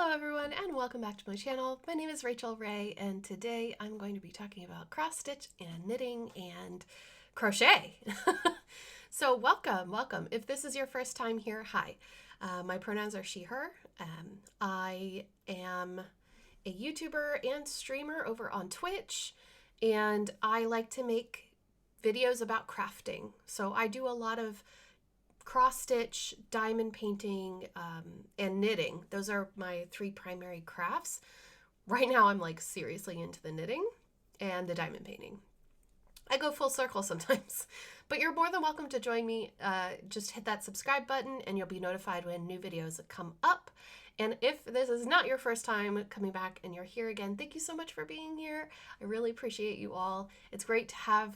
Hello everyone and welcome back to my channel. My name is Rachel Ray and today I'm going to be talking about cross stitch and knitting and crochet. So welcome. If this is your first time here, hi. My pronouns are she, her. I am a YouTuber and streamer over on Twitch, and I like to make videos about crafting. So I do a lot of cross stitch, diamond painting, and knitting. Those are my three primary crafts. Right now I'm like seriously into the knitting and the diamond painting. I go full circle sometimes, but you're more than welcome to join me. Just hit that subscribe button and you'll be notified when new videos come up. And if this is not your first time coming back and you're here again, thank you so much for being here. I really appreciate you all. It's great to have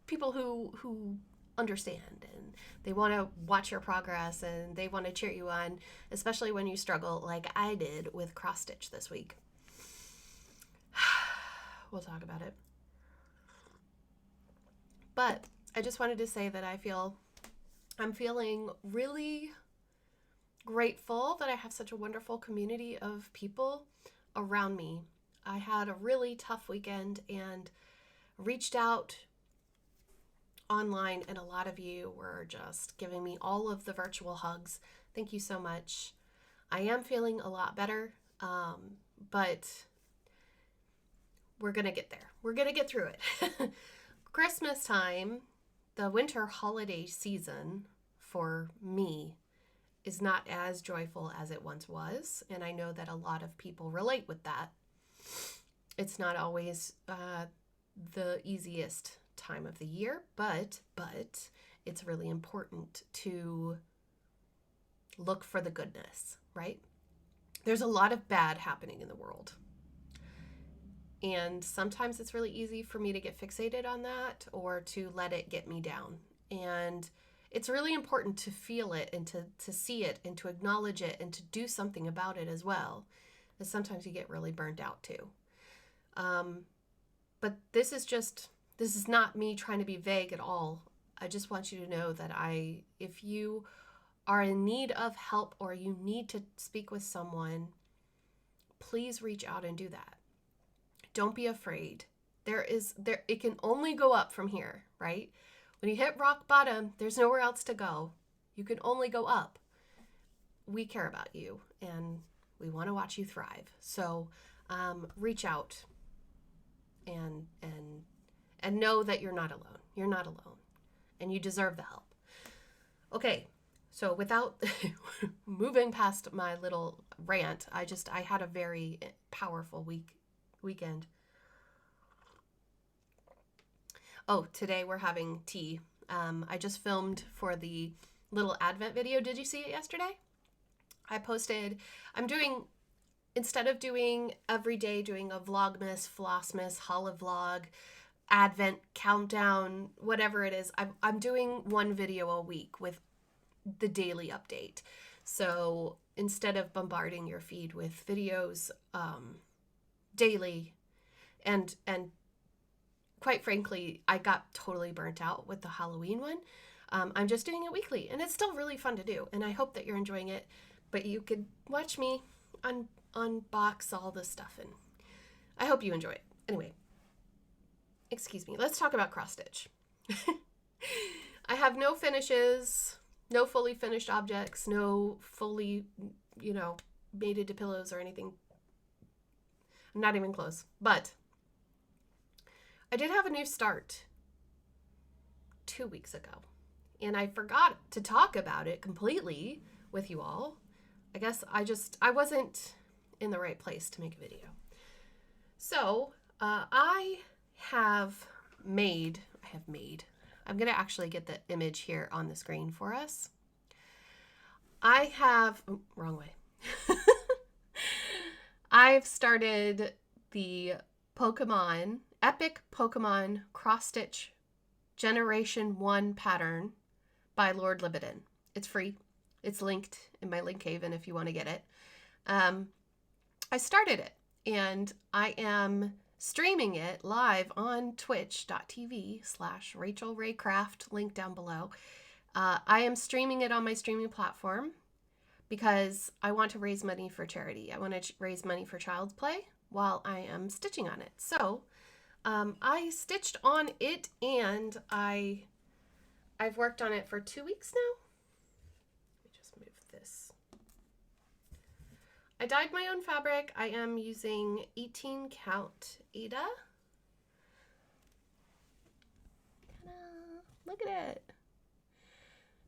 people who understand and they want to watch your progress and they want to cheer you on, especially when you struggle like I did with cross stitch this week. We'll talk about it. But I just wanted to say that I'm feeling really grateful that I have such a wonderful community of people around me. I had a really tough weekend and reached out online, and a lot of you were just giving me all of the virtual hugs. Thank you so much. I am feeling a lot better, but we're gonna get there. We're gonna get through it. Christmas time, the winter holiday season for me is not as joyful as it once was, and I know that a lot of people relate with that. It's not always the easiest time of the year, but it's really important to look for the goodness, right? There's a lot of bad happening in the world, and sometimes it's really easy for me to get fixated on that or to let it get me down. And it's really important to feel it and to see it and to acknowledge it and to do something about it as well, because sometimes you get really burned out too. But this is not me trying to be vague at all. I just want you to know that if you are in need of help or you need to speak with someone, please reach out and do that. Don't be afraid. It can only go up from here, right? When you hit rock bottom, there's nowhere else to go. You can only go up. We care about you and we want to watch you thrive. So reach out and know that you're not alone. You're not alone. And you deserve the help. Okay, so without moving past my little rant, I had a very powerful weekend. Oh, today we're having tea. I just filmed for the little Advent video. Did you see it yesterday? I posted, instead of doing every day, doing a Vlogmas, Flossmas, Holovlog, Advent countdown, whatever it is, I'm doing one video a week with the daily update. So instead of bombarding your feed with videos daily, and quite frankly, I got totally burnt out with the Halloween one. I'm just doing it weekly, and it's still really fun to do, and I hope that you're enjoying it. But you could watch me unbox all this stuff, and I hope you enjoy it. Anyway. Excuse me, let's talk about cross stitch. I have no finishes, no fully finished objects, no fully, made into pillows or anything. I'm not even close. But I did have a new start 2 weeks ago, and I forgot to talk about it completely with you all. I guess I wasn't in the right place to make a video. So I have made, I'm going to actually get the image here on the screen for us. Wrong way. I've started the Epic Pokemon Cross Stitch Generation 1 pattern by Lord Libiton. It's free. It's linked in my link haven if you want to get it. I started it and I am streaming it live on twitch.tv/RachelRayCraft, link down below. I am streaming it on my streaming platform, because I want to raise money for charity. I want to raise money for Child's Play while I am stitching on it. So I stitched on it, and I've worked on it for 2 weeks now. Let me just move this. I dyed my own fabric. I am using 18 count Ada. Look at it.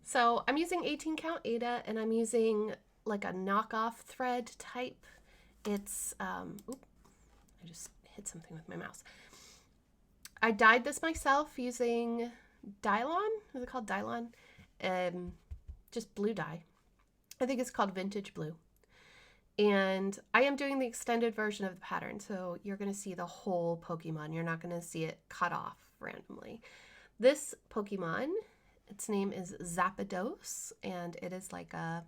So I'm using 18 count Ada, and I'm using like a knockoff thread type. It's, oop, I just hit something with my mouse. I dyed this myself using Dylon. Is it called Dylon? Just blue dye. I think it's called Vintage Blue. And I am doing the extended version of the pattern, so you're going to see the whole Pokemon. You're not going to see it cut off randomly. This Pokemon, its name is Zapdos, and it is like a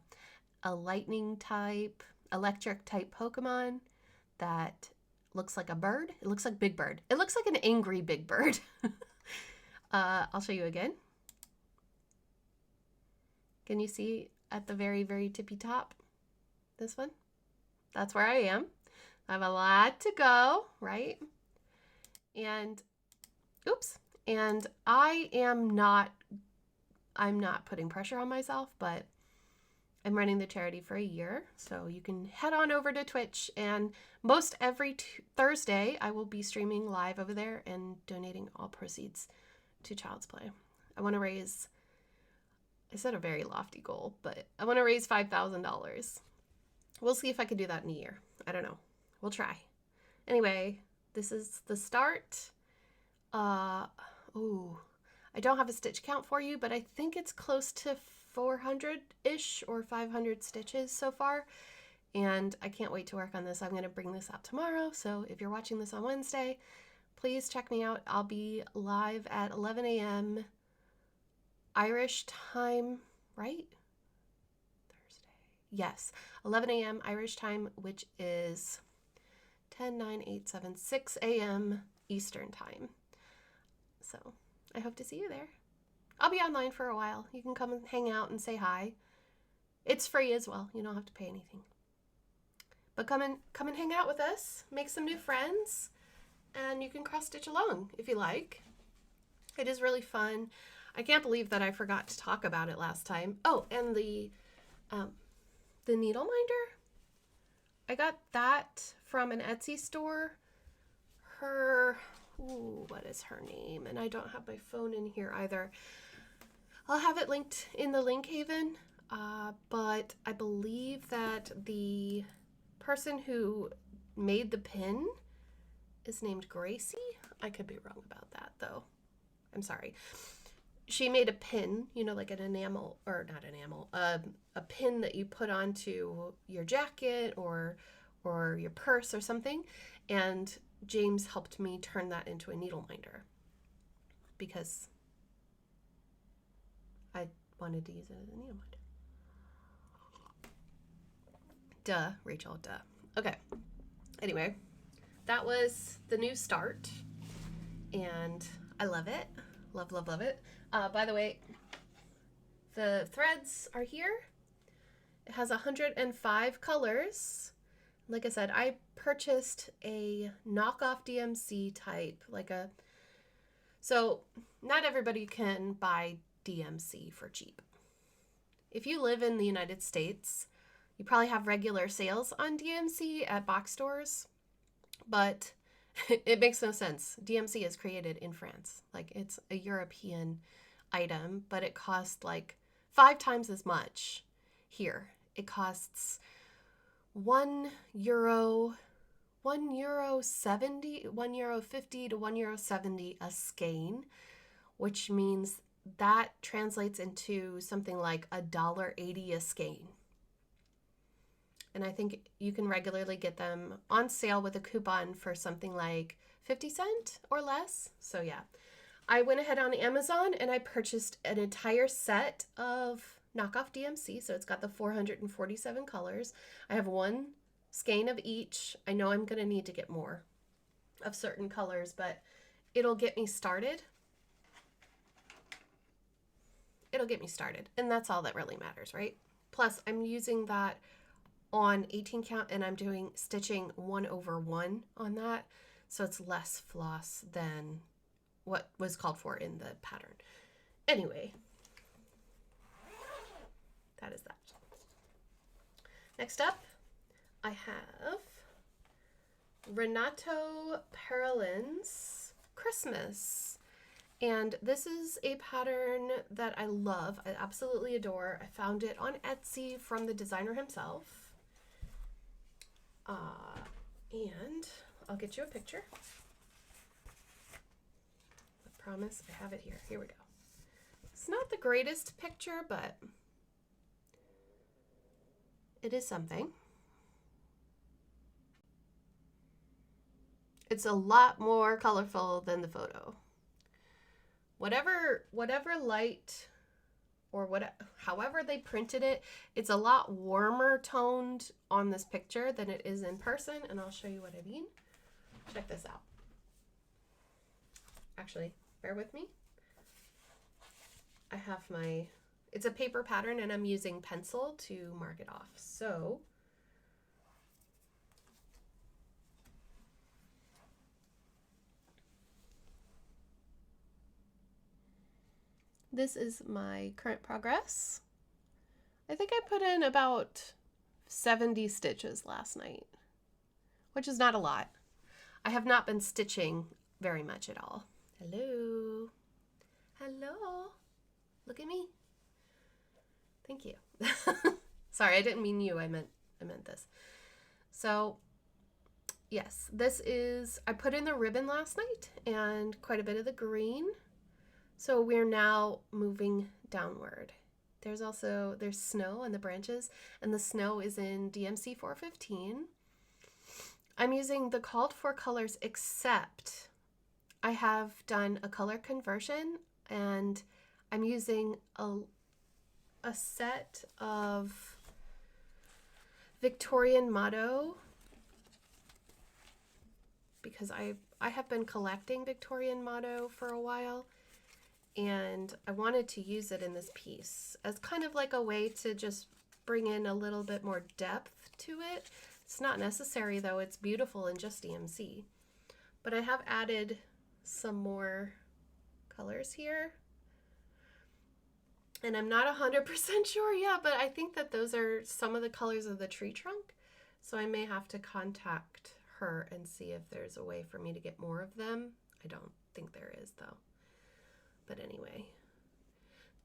lightning type, electric type Pokemon that looks like a bird. It looks like Big Bird. It looks like an angry Big Bird. I'll show you again. Can you see at the very, very tippy top? This one? That's where I am. I have a lot to go, right? And, oops. And I'm not putting pressure on myself, but I'm running the charity for a year. So you can head on over to Twitch, and most every Thursday I will be streaming live over there and donating all proceeds to Child's Play. I want to raise, I set a very lofty goal, but I want to raise $5,000. We'll see if I can do that in a year. I don't know. We'll try. Anyway, this is the start. Ooh, I don't have a stitch count for you, but I think it's close to 400-ish or 500 stitches so far. And I can't wait to work on this. I'm going to bring this out tomorrow. So if you're watching this on Wednesday, please check me out. I'll be live at 11 a.m. Irish time, right? Yes, 11 a.m. Irish time, which is 10, 9, 8, 7, 6 a.m. Eastern time. So I hope to see you there. I'll be online for a while. You can come and hang out and say hi. It's free as well. You don't have to pay anything. But come and hang out with us. Make some new friends. And you can cross stitch along if you like. It is really fun. I can't believe that I forgot to talk about it last time. Oh, and the needle minder. I got that from an Etsy store. What is her name? And I don't have my phone in here either. I'll have it linked in the link haven. But I believe that the person who made the pin is named Gracie. I could be wrong about that though. I'm sorry. She made a pin, you know, like an enamel, or not enamel, a pin that you put onto your jacket or your purse or something. And James helped me turn that into a needle minder because I wanted to use it as a needle minder. Duh, Rachel, duh. Okay. Anyway, that was the new start, and I love it. Love, love, love it. By the way, the threads are here. It has 105 colors. Like I said, I purchased a knockoff DMC type, so not everybody can buy DMC for cheap. If you live in the United States, you probably have regular sales on DMC at box stores, but it makes no sense. DMC is created in France. Like, it's a European item, but it costs like 5 times as much here. It costs €1.50 to €1.70 a skein, which means that translates into something like $1.80 a skein. And I think you can regularly get them on sale with a coupon for something like 50 cents or less. So yeah, I went ahead on Amazon and I purchased an entire set of knockoff DMC. So it's got the 447 colors. I have 1 skein of each. I know I'm going to need to get more of certain colors, but it'll get me started. It'll get me started. And that's all that really matters, right? Plus I'm using that on 18 count and I'm doing stitching 1/1 on that. So it's less floss than what was called for in the pattern. Anyway, that is that. Next up, I have Renato Perolin's Christmas. And this is a pattern that I love. I absolutely adore. I found it on Etsy from the designer himself. And I'll get you a picture. I promise I have it here. Here we go. It's not the greatest picture, but it is something. It's a lot more colorful than the photo. Whatever light or however they printed it, it's a lot warmer toned on this picture than it is in person, and I'll show you what I mean. Check this out. Actually, bear with me. I have it's a paper pattern and I'm using pencil to mark it off. So this is my current progress. I think I put in about 70 stitches last night, which is not a lot. I have not been stitching very much at all. Hello. Hello. Look at me. Thank you. Sorry, I didn't mean you. I meant this. So yes, this is, I put in the ribbon last night and quite a bit of the green. So we're now moving downward. There's snow on the branches, and the snow is in DMC 415. I'm using the called for colors, except I have done a color conversion, and I'm using a set of Victorian motto because I have been collecting Victorian motto for a while. And I wanted to use it in this piece as kind of like a way to just bring in a little bit more depth to it. It's not necessary though, it's beautiful in just DMC. But I have added some more colors here. And I'm not 100% sure yet, but I think that those are some of the colors of the tree trunk. So I may have to contact her and see if there's a way for me to get more of them. I don't think there is though. But anyway,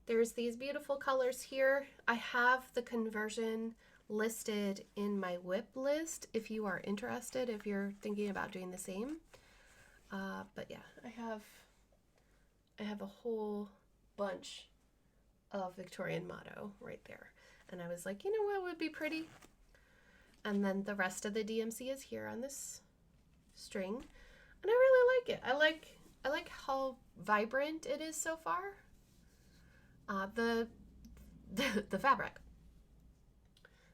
there's these beautiful colors here. I have the conversion listed in my whip list if you are interested, if you're thinking about doing the same. But yeah, I have a whole bunch of Victorian motto right there. And I was like, you know what would be pretty? And then the rest of the DMC is here on this string. And I really like it. I like how vibrant it is so far. The fabric.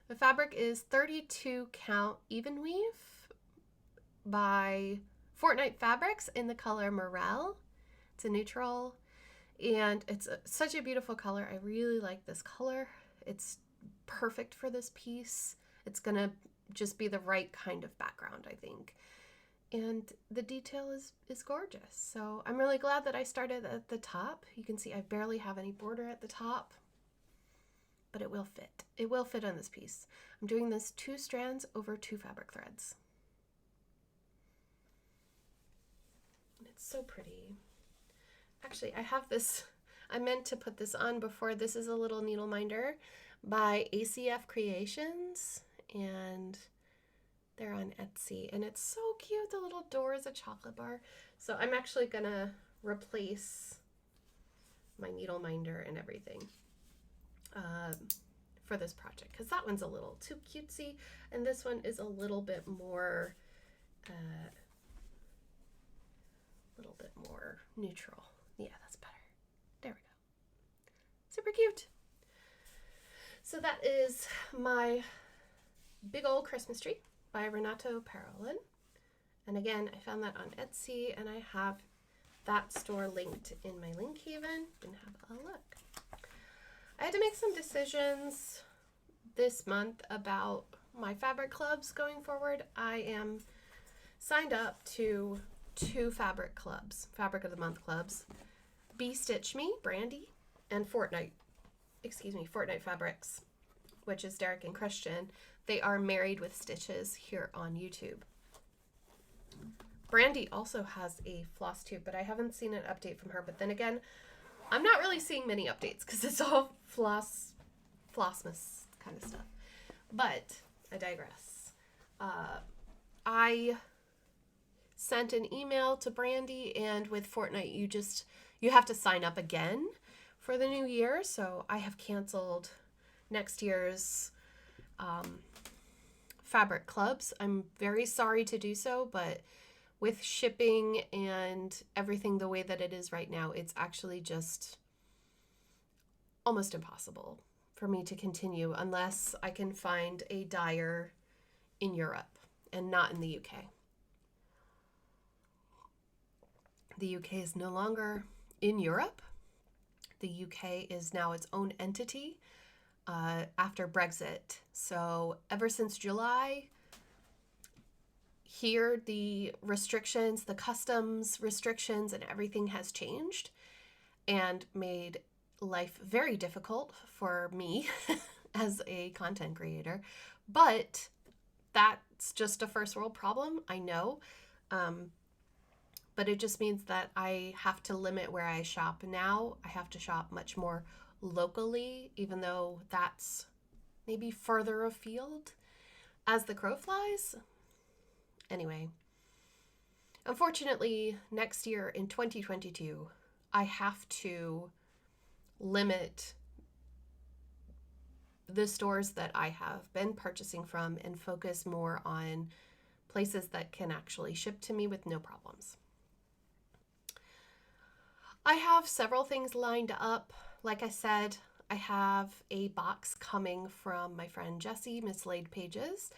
The fabric is 32 count even weave by Fortnite Fabrics in the color Morel. It's a neutral and it's such a beautiful color. I really like this color. It's perfect for this piece. It's gonna just be the right kind of background, I think. And the detail is gorgeous. So I'm really glad that I started at the top. You can see I barely have any border at the top, but it will fit. It will fit on this piece. I'm doing this 2 strands over 2 fabric threads. And it's so pretty. Actually, I have this, I meant to put this on before. This is a little needle minder by ACF Creations, and they're on Etsy, and it's so cute. The little door is a chocolate bar. So I'm actually gonna replace my needle minder and everything for this project, because that one's a little too cutesy, and this one is a little bit more neutral. Yeah, that's better. There we go. Super cute. So that is my big old Christmas tree by Renato Perolin. And again, I found that on Etsy, and I have that store linked in my link haven. And have a look. I had to make some decisions this month about my fabric clubs going forward. I am signed up to 2 fabric clubs, Fabric of the Month clubs. Be Stitch Me, Brandy, and Fortnite Fabrics, which is Derek and Christian. They are Married with Stitches here on YouTube. Brandy also has a Flosstube, but I haven't seen an update from her. But then again, I'm not really seeing many updates because it's all Flossmas kind of stuff. But I digress. I sent an email to Brandy, and with Fortnite, you have to sign up again for the new year. So I have canceled next year's fabric clubs. I'm very sorry to do so, but with shipping and everything the way that it is right now, it's actually just almost impossible for me to continue unless I can find a dyer in Europe and not in the UK. The UK is no longer in Europe. The UK is now its own entity after Brexit. So ever since July, here the restrictions, the customs restrictions and everything has changed and made life very difficult for me as a content creator. But that's just a first world problem, I know. But it just means that I have to limit where I shop now. I have to shop much more locally, even though that's maybe further afield as the crow flies. Anyway, unfortunately, next year in 2022, I have to limit the stores that I have been purchasing from and focus more on places that can actually ship to me with no problems. I have several things lined up. Like I said, I have a box coming from my friend Jessie, Mislaid Pages,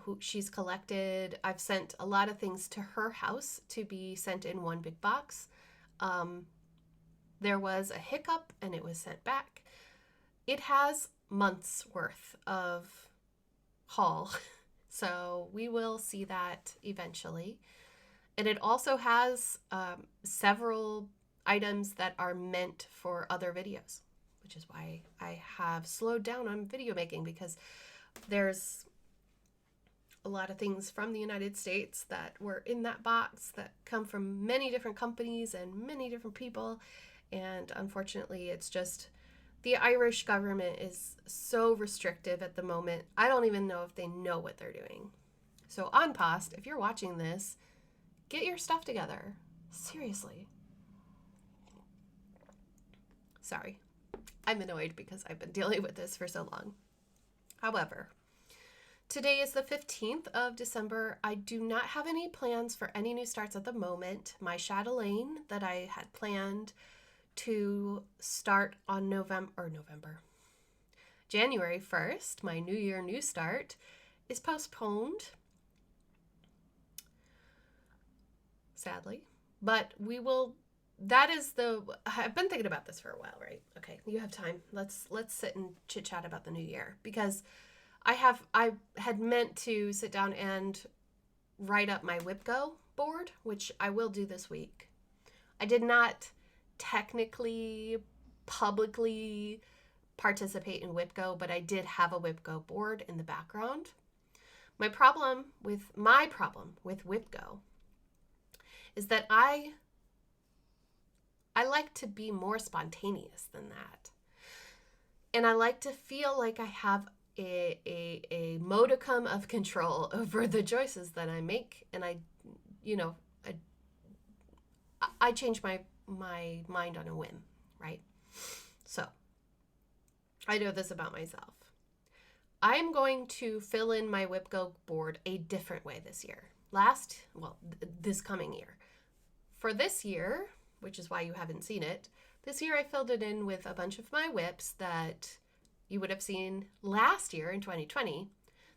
who she's collected. I've sent a lot of things to her house to be sent in one big box. There was a hiccup and it was sent back. It has months worth of haul, so we will see that eventually. And it also has several items that are meant for other videos, which is why I have slowed down on video making, because there's a lot of things from the United States that were in that box that come from many different companies and many different people. And unfortunately, it's just the Irish government is so restrictive at the moment. I don't even know if they know what they're doing. So An Post, if you're watching this, get your stuff together. Seriously. Sorry. I'm annoyed because I've been dealing with this for so long. However, today is the 15th of December. I do not have any plans for any new starts at the moment. My chatelaine that I had planned to start on January 1st, my New Year New Start, is postponed, sadly. But we will, I've been thinking about this for a while, right? Okay, you have time. Let's sit and chit chat about the new year, because I had meant to sit down and write up my WhipGo board, which I will do this week. I did not technically publicly participate in WhipGo, but I did have a WhipGo board in the background. My problem with WhipGo is that I like to be more spontaneous than that. And I like to feel like I have a modicum of control over the choices that I make. And I change my mind on a whim, right? So I know this about myself. I am going to fill in my WhipGo board a different way this year. This coming year. For this year, which is why you haven't seen it, this year I filled it in with a bunch of my whips that you would have seen last year in 2020.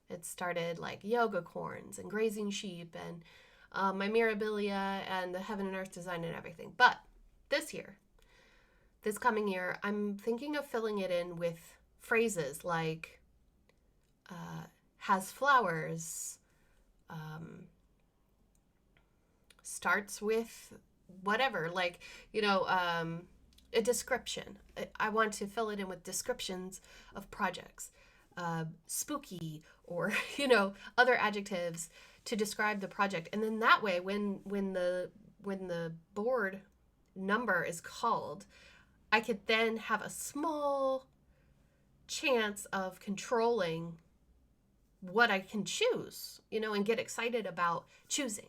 It started like yoga corns and grazing sheep and my Mirabilia and the Heaven and Earth design and everything. But this coming year, I'm thinking of filling it in with phrases like has flowers, starts with whatever, like, a description. I want to fill it in with descriptions of projects, spooky, or other adjectives to describe the project. And then that way, when the board number is called, I could then have a small chance of controlling what I can choose, and get excited about choosing.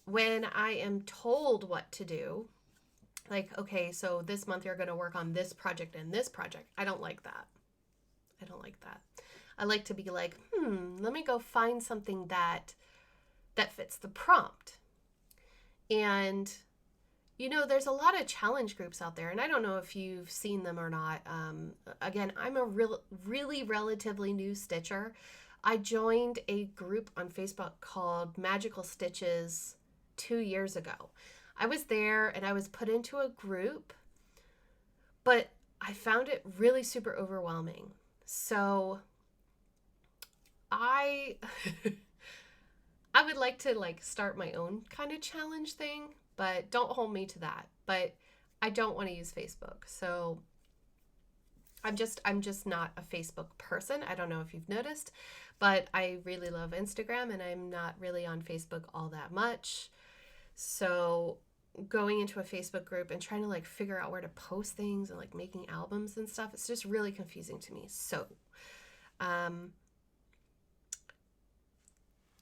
When I am told what to do, like, okay, so this month you're going to work on this project and this project, I don't like that. I like to be like, let me go find something that fits the prompt. And there's a lot of challenge groups out there, and I don't know if you've seen them or not. Again, I'm a really relatively new stitcher. I joined a group on Facebook called Magical Stitches 2 years ago. I was there and I was put into a group, but I found it really super overwhelming. So I would like to start my own kind of challenge thing, but don't hold me to that. But I don't want to use Facebook. So I'm just not a Facebook person. I don't know if you've noticed, but I really love Instagram and I'm not really on Facebook all that much. So going into a Facebook group and trying to figure out where to post things and making albums and stuff, it's just really confusing to me. So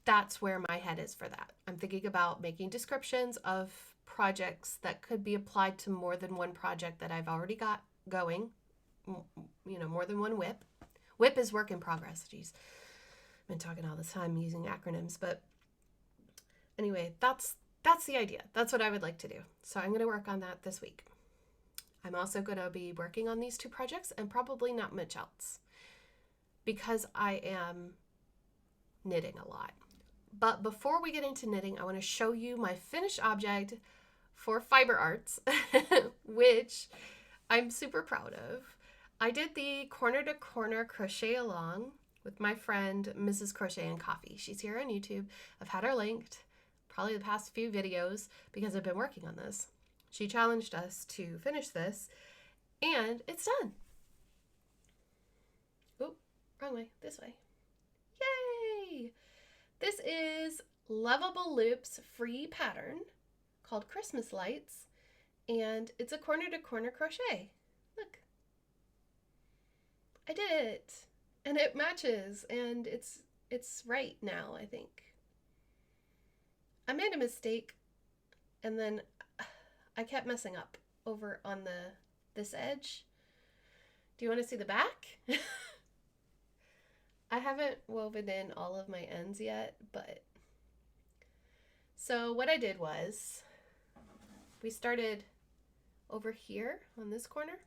that's where my head is for that. I'm thinking about making descriptions of projects that could be applied to more than one project that I've already got going, more than one WIP. WIP is work in progress. Geez, I've been talking all the time using acronyms, but anyway, that's the idea. That's what I would like to do. So I'm going to work on that this week. I'm also going to be working on these 2 projects and probably not much else because I am knitting a lot. But before we get into knitting, I want to show you my finished object for Fiber Arts, which I'm super proud of. I did the corner to corner crochet along with my friend, Mrs. Crochet and Coffee. She's here on YouTube. I've had her linked probably the past few videos because I've been working on this. She challenged us to finish this, and it's done. Oh, wrong way, this way. Yay! This is Lovable Loops free pattern called Christmas Lights, and it's a corner to corner crochet. Look, I did it, and it matches, and it's right now, I think. I made a mistake, and then I kept messing up over on this edge. Do you want to see the back? I haven't woven in all of my ends yet, but so what I did was we started over here on this corner,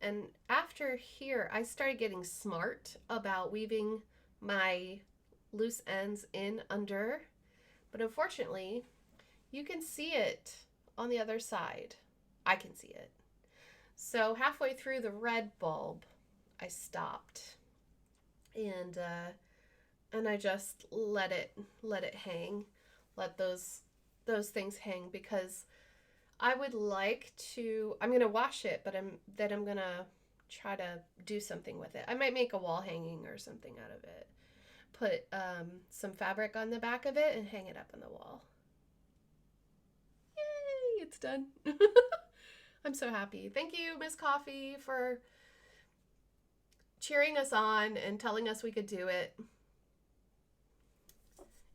and after here I started getting smart about weaving my loose ends in under, but unfortunately you can see it on the other side. I can see it. So halfway through the red bulb I stopped, and I just let it hang, let those things hang, because I would like to, I'm going to wash it, but I'm going to try to do something with it. I might make a wall hanging or something out of it. Put some fabric on the back of it and hang it up on the wall. Yay, it's done. I'm so happy. Thank you, Miss Coffee, for cheering us on and telling us we could do it.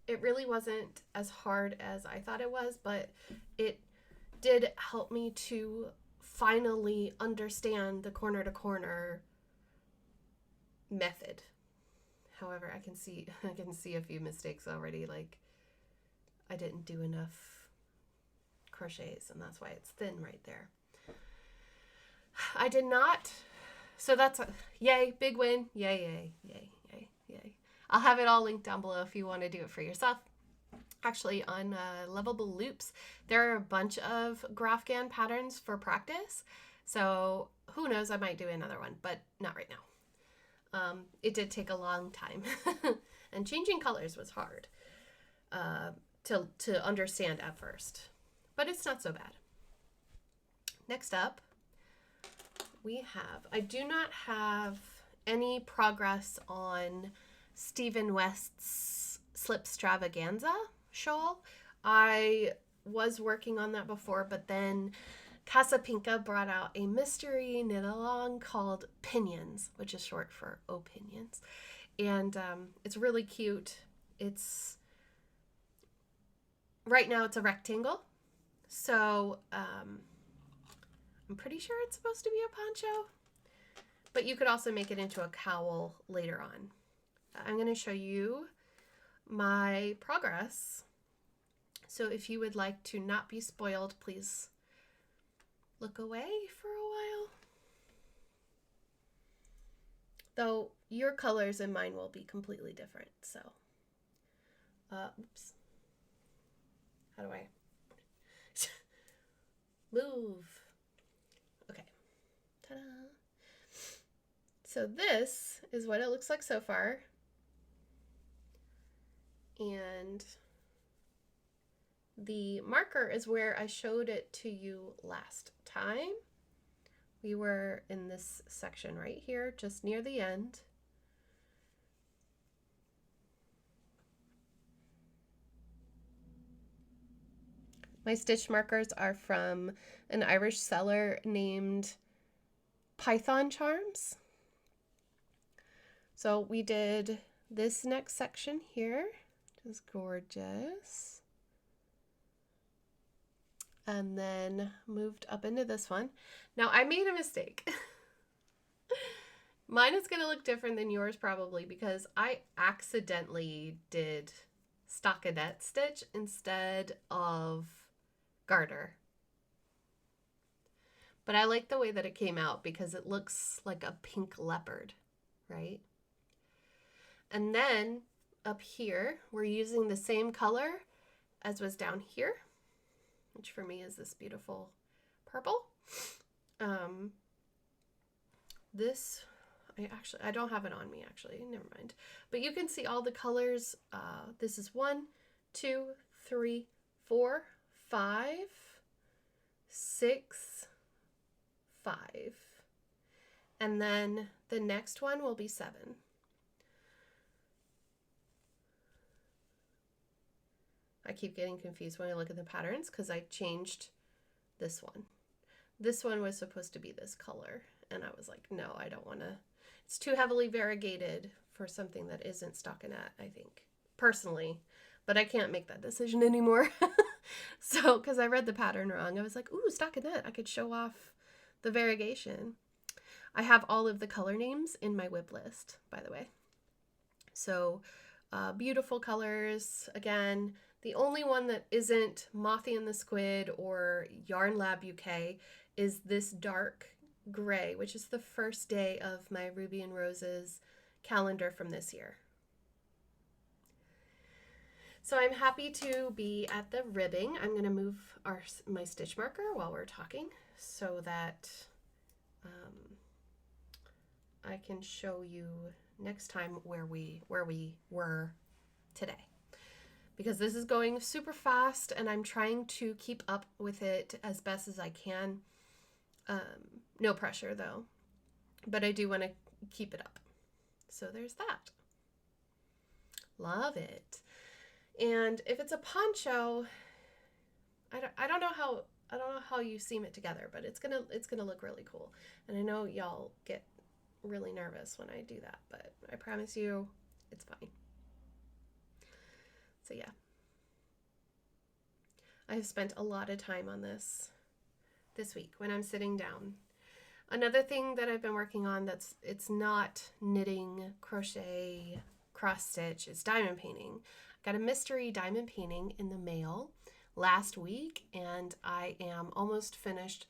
It really wasn't as hard as I thought it was, but it did help me to finally understand the corner to corner method. However, I can see a few mistakes already, like I didn't do enough crochets, and that's why it's thin right there. I did not. So that's a yay, big win. Yay, yay, yay, yay, yay. I'll have it all linked down below if you want to do it for yourself. Actually, on Lovable Loops, there are a bunch of Grafgan patterns for practice. So who knows, I might do another one, but not right now. it did take a long time. And changing colors was hard to understand at first. But it's not so bad. Next up, I do not have any progress on Stephen West's Slipstravaganza shawl. I was working on that before, but then Casa Pinka brought out a mystery knit along called Pinions, which is short for Opinions. And it's really cute. Right now it's a rectangle. So I'm pretty sure it's supposed to be a poncho, but you could also make it into a cowl later on. I'm going to show you my progress. So if you would like to not be spoiled, please look away for a while. Though your colors and mine will be completely different, so. Oops. How do I move? Okay. Ta-da. So this is what it looks like so far. And the marker is where I showed it to you last time. We were in this section right here, just near the end. My stitch markers are from an Irish seller named Python Charms. So we did this next section here, which is gorgeous. And then moved up into this one. Now I made a mistake. Mine is going to look different than yours probably because I accidentally did stockinette stitch instead of garter. But I like the way that it came out because it looks like a pink leopard, right? And then up here, we're using the same color as was down here, which for me is this beautiful purple. I don't have it on me actually, never mind. But you can see all the colors. This is 1, 2, 3, 4, 5, 6, 5. And then the next one will be 7. I keep getting confused when I look at the patterns because I changed this one. This one was supposed to be this color, and I was like, no, I don't want to. It's too heavily variegated for something that isn't stockinette, I think, personally. But I can't make that decision anymore. So, because I read the pattern wrong, I was like, ooh, stockinette. I could show off the variegation. I have all of the color names in my whip list, by the way. So, beautiful colors. Again, the only one that isn't Mothy and the Squid or Yarn Lab UK is this dark gray, which is the first day of my Ruby and Roses calendar from this year. So I'm happy to be at the ribbing. I'm going to move my stitch marker while we're talking so that I can show you next time where we were today. Because this is going super fast and I'm trying to keep up with it as best as I can. No pressure though, but I do want to keep it up. So there's that. Love it. And if it's a poncho, I don't know how you seam it together, but it's gonna look really cool. And I know y'all get really nervous when I do that, but I promise you it's fine. So yeah, I have spent a lot of time on this week when I'm sitting down. Another thing that I've been working on it's not knitting, crochet, cross stitch, it's diamond painting. I got a mystery diamond painting in the mail last week and I am almost finished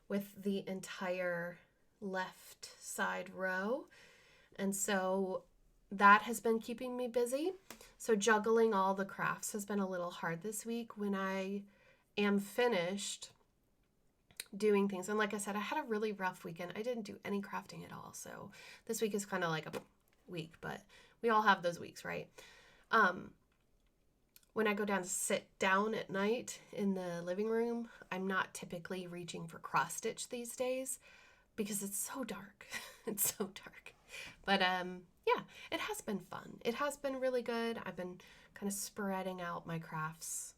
with the entire left side row. And so that has been keeping me busy. So juggling all the crafts has been a little hard this week when I am finished doing things. And like I said, I had a really rough weekend. I didn't do any crafting at all. So this week is kind of like week, but we all have those weeks, right? When I go down to sit down at night in the living room, I'm not typically reaching for cross stitch these days because it's so dark. It's so dark. But yeah, it has been fun. It has been really good. I've been kind of spreading out my crafts.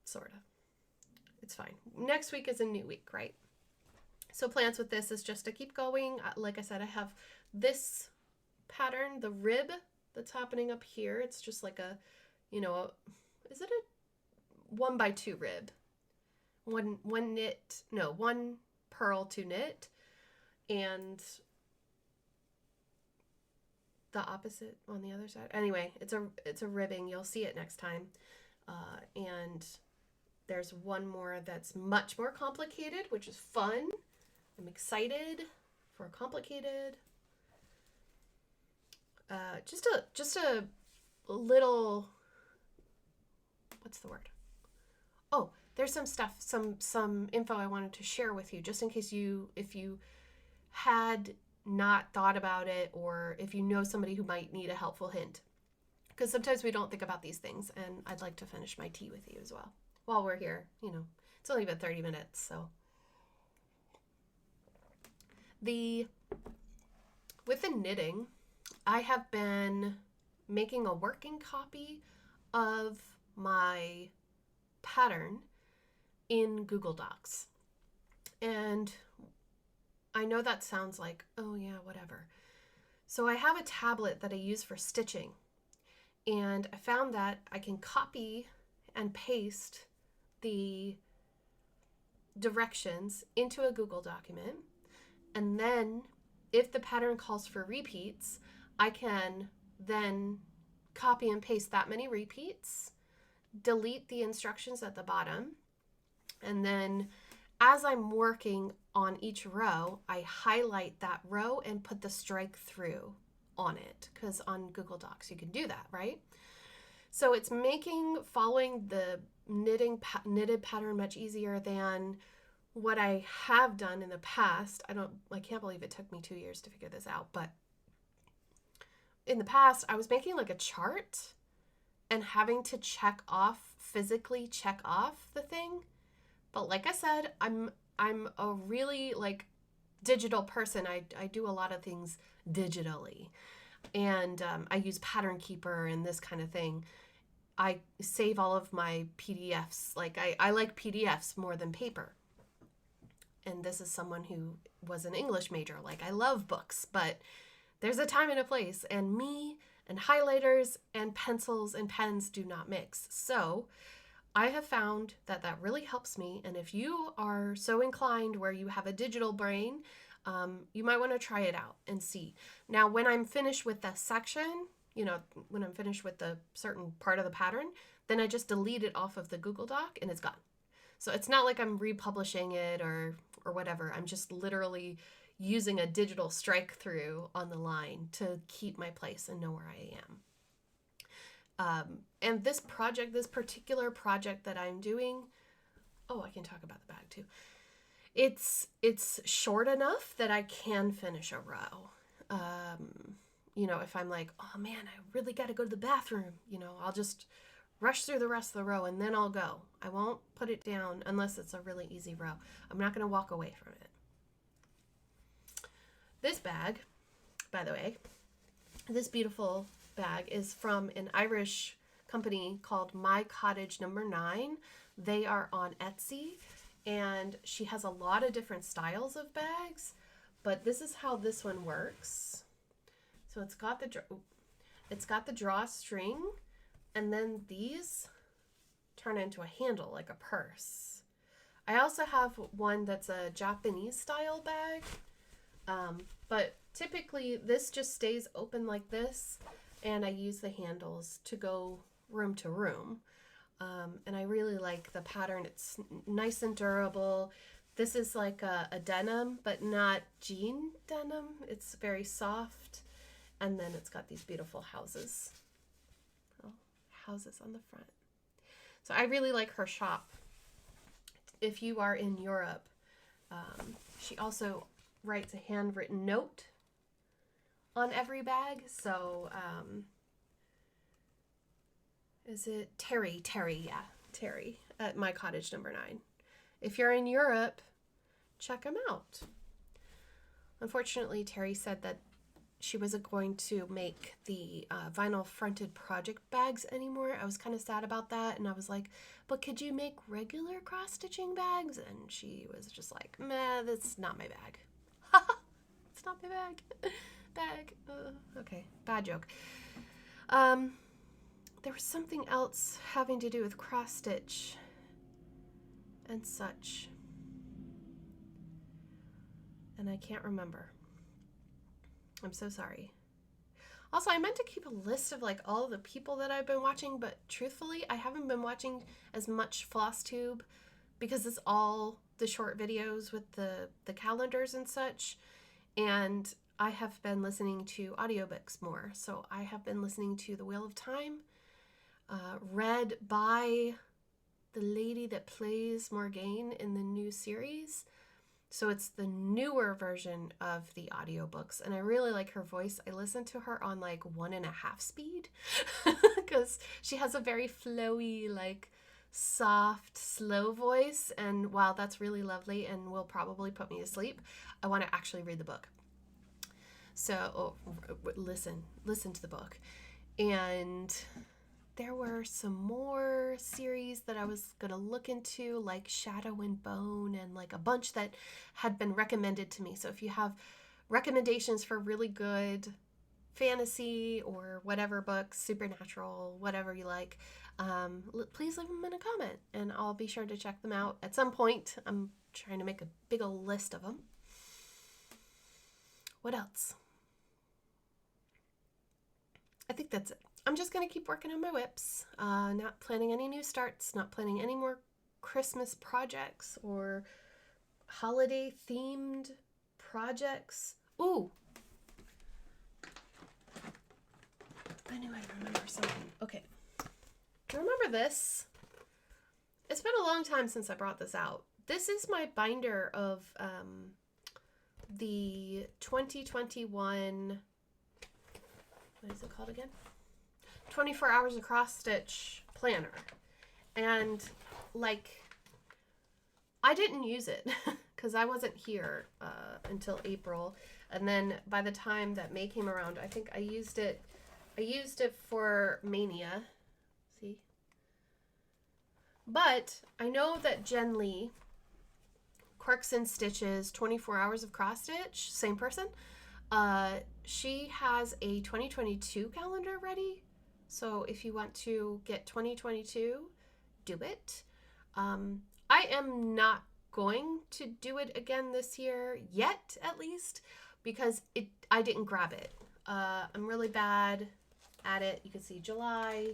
Sort of. It's fine. Next week is a new week, right? So plans with this is just to keep going. Like I said, I have this pattern, the rib that's happening up here. It's just like a, you know, is it a 1x2 rib? One knit, no, one purl to knit, and the opposite on the other side. Anyway, it's a ribbing. You'll see it next time. And there's one more that's much more complicated, which is fun. I'm excited for complicated. Just a little, what's the word? Oh, there's some stuff, some info I wanted to share with you, just in case if you had not thought about it, or if you know somebody who might need a helpful hint. Because sometimes we don't think about these things, and I'd like to finish my tea with you as well while we're here. You know, it's only been 30 minutes, so. With the knitting, I have been making a working copy of my pattern in Google Docs. And I know that sounds like, oh yeah, whatever. So I have a tablet that I use for stitching. And I found that I can copy and paste the directions into a Google document. And then if the pattern calls for repeats, I can then copy and paste that many repeats, delete the instructions at the bottom, and then as I'm working on each row, I highlight that row and put the strike through on it, because on Google Docs you can do that, right? So it's making following the knitted pattern much easier than what I have done in the past. I can't believe it took me 2 years to figure this out, but in the past I was making like a chart and having to physically check off the thing. But like I said, I'm a really like digital person. I do a lot of things digitally, and I use Pattern Keeper and this kind of thing. I save all of my PDFs. Like I like PDFs more than paper. And this is someone who was an English major. Like, I love books, but there's a time and a place, and me and highlighters and pencils and pens do not mix. So I have found that really helps me. And if you are so inclined where you have a digital brain, you might want to try it out and see. Now, when I'm finished with the section, you know, when I'm finished with the certain part of the pattern, then I just delete it off of the Google Doc and it's gone. So it's not like I'm republishing it or whatever. I'm just literally using a digital strike through on the line to keep my place and know where I am. And this particular project that I'm doing, oh, I can talk about the bag too. It's short enough that I can finish a row. You know, if I'm like, oh man, I really got to go to the bathroom, you know, I'll just rush through the rest of the row and then I'll go. I won't put it down unless it's a really easy row. I'm not going to walk away from it. This bag, by the way, this beautiful bag is from an Irish company called My Cottage Number 9. They are on Etsy, and she has a lot of different styles of bags, but this is how this one works. So it's got the drawstring, and then these turn into a handle like a purse. I also have one that's a Japanese style bag, but typically this just stays open like this, and I use the handles to go room to room. And I really like the pattern. It's nice and durable. This is like a denim, but not jean denim. It's very soft. And then it's got these beautiful houses. Oh, houses on the front. So I really like her shop. If you are in Europe, she also writes a handwritten note on every bag. So, is it Terry? Yeah, Terry at My Cottage Number 9. If you're in Europe, check him out. Unfortunately, Terry said that she wasn't going to make the vinyl fronted project bags anymore. I was kind of sad about that, and I was like, but could you make regular cross-stitching bags? And she was just like, meh, that's not my bag. It's not my bag. Okay, bad joke. There was something else having to do with cross-stitch and such, and I can't remember. I'm so sorry. Also, I meant to keep a list of like all the people that I've been watching, but truthfully, I haven't been watching as much Flosstube because it's all the short videos with the calendars and such. And I have been listening to audiobooks more. So I have been listening to The Wheel of Time, read by the lady that plays Morgane in the new series. So it's the newer version of the audiobooks, and I really like her voice. I listen to her on like 1.5 speed because she has a very flowy, like soft, slow voice. And while that's really lovely and will probably put me to sleep, I want to actually read the book. So listen to the book. And there were some more series that I was going to look into, like Shadow and Bone, and like a bunch that had been recommended to me. So if you have recommendations for really good fantasy or whatever books, supernatural, whatever you like, please leave them in a comment and I'll be sure to check them out at some point. I'm trying to make a big old list of them. What else? I think that's it. I'm just going to keep working on my whips, not planning any new starts, not planning any more Christmas projects or holiday-themed projects. Ooh! I knew I'd remember something. Okay. Do you remember this? It's been a long time since I brought this out. This is my binder of the 2021... What is it called again? 24 Hours of Cross Stitch planner. And like, I didn't use it because I wasn't here until April. And then by the time that May came around, I think I used it for Mania. See? But I know that Jen Lee, Quirks and Stitches, 24 Hours of Cross Stitch, same person, she has a 2022 calendar ready. So if you want to get 2022, do it. I am not going to do it again this year yet, at least, because I didn't grab it. I'm really bad at it. You can see July,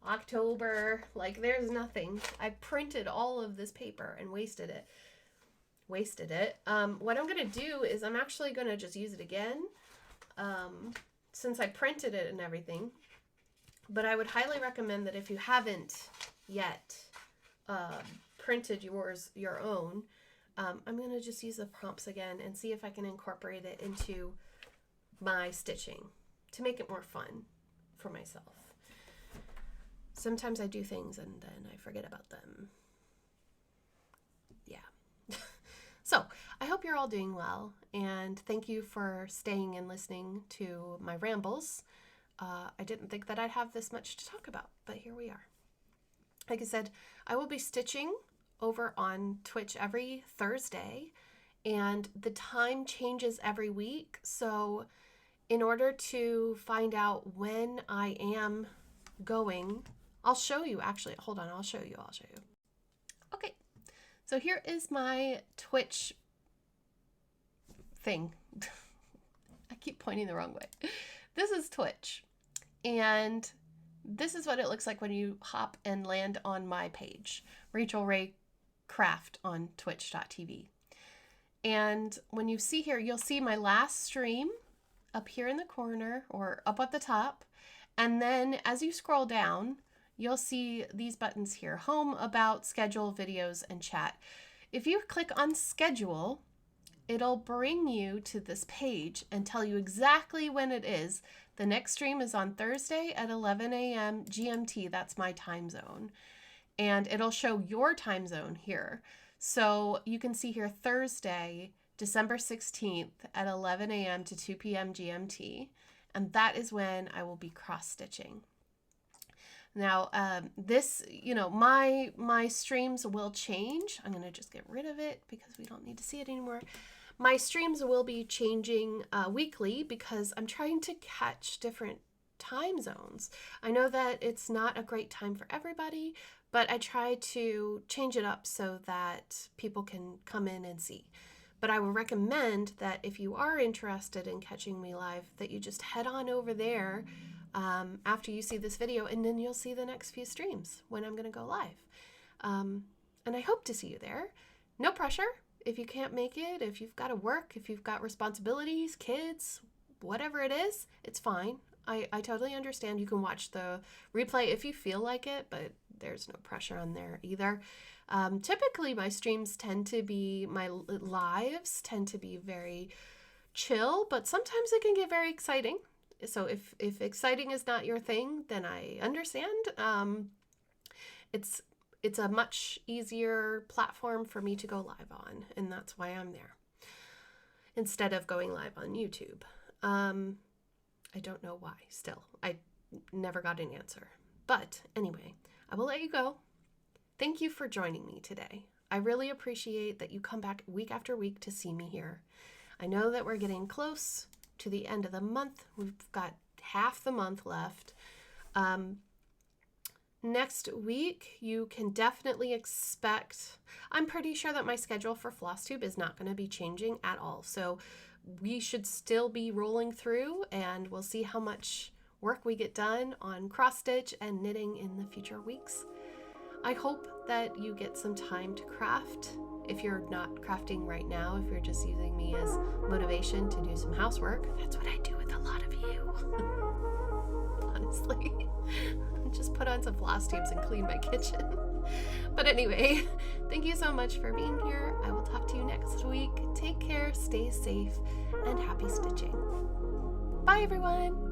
October, like there's nothing. I printed all of this paper and wasted it. What I'm going to do is I'm actually going to just use it again, since I printed it and everything. But I would highly recommend that if you haven't yet printed your own, I'm going to just use the prompts again and see if I can incorporate it into my stitching to make it more fun for myself. Sometimes I do things and then I forget about them. Yeah. So I hope you're all doing well, and thank you for staying and listening to my rambles. I didn't think that I'd have this much to talk about, but here we are. Like I said, I will be stitching over on Twitch every Thursday, and the time changes every week. So in order to find out when I am going, I'll show you actually. Hold on, I'll show you. Okay, so here is my Twitch thing. I keep pointing the wrong way. This is Twitch. And this is what it looks like when you hop and land on my page, Rachel Ray Craft on twitch.tv. And when you see here, you'll see my last stream up here in the corner or up at the top. And then as you scroll down, you'll see these buttons here: home, about, schedule, videos, and chat. If you click on schedule, it'll bring you to this page and tell you exactly when it is. The next stream is on Thursday at 11 a.m. GMT. That's my time zone. And it'll show your time zone here. So you can see here Thursday, December 16th at 11 a.m. to 2 p.m. GMT. And that is when I will be cross-stitching. Now, this, my streams will change. I'm going to just get rid of it because we don't need to see it anymore. My streams will be changing weekly because I'm trying to catch different time zones. I know that it's not a great time for everybody, but I try to change it up so that people can come in and see. But I would recommend that if you are interested in catching me live, that you just head on over there after you see this video, and then you'll see the next few streams when I'm going to go live. And I hope to see you there. No pressure. If you can't make it, if you've got to work, if you've got responsibilities, kids, whatever it is, it's fine. I totally understand. You can watch the replay if you feel like it, but there's no pressure on there either. Typically, my streams tend to be, my lives tend to be very chill, but sometimes it can get very exciting. So if exciting is not your thing, then I understand. It's a much easier platform for me to go live on, and that's why I'm there instead of going live on YouTube. I don't know why still. I never got an answer. But anyway, I will let you go. Thank you for joining me today. I really appreciate that you come back week after week to see me here. I know that we're getting close to the end of the month. We've got half the month left. Next week, you can definitely expect, I'm pretty sure that my schedule for Flosstube is not going to be changing at all. So we should still be rolling through, and we'll see how much work we get done on cross stitch and knitting in the future weeks. I hope that you get some time to craft. If you're not crafting right now, if you're just using me as motivation to do some housework, that's what I do with a lot of you. Honestly, just put on some floss tubes and clean my kitchen. But anyway, thank you so much for being here. I will talk to you next week. Take care, stay safe, and happy stitching. Bye, everyone.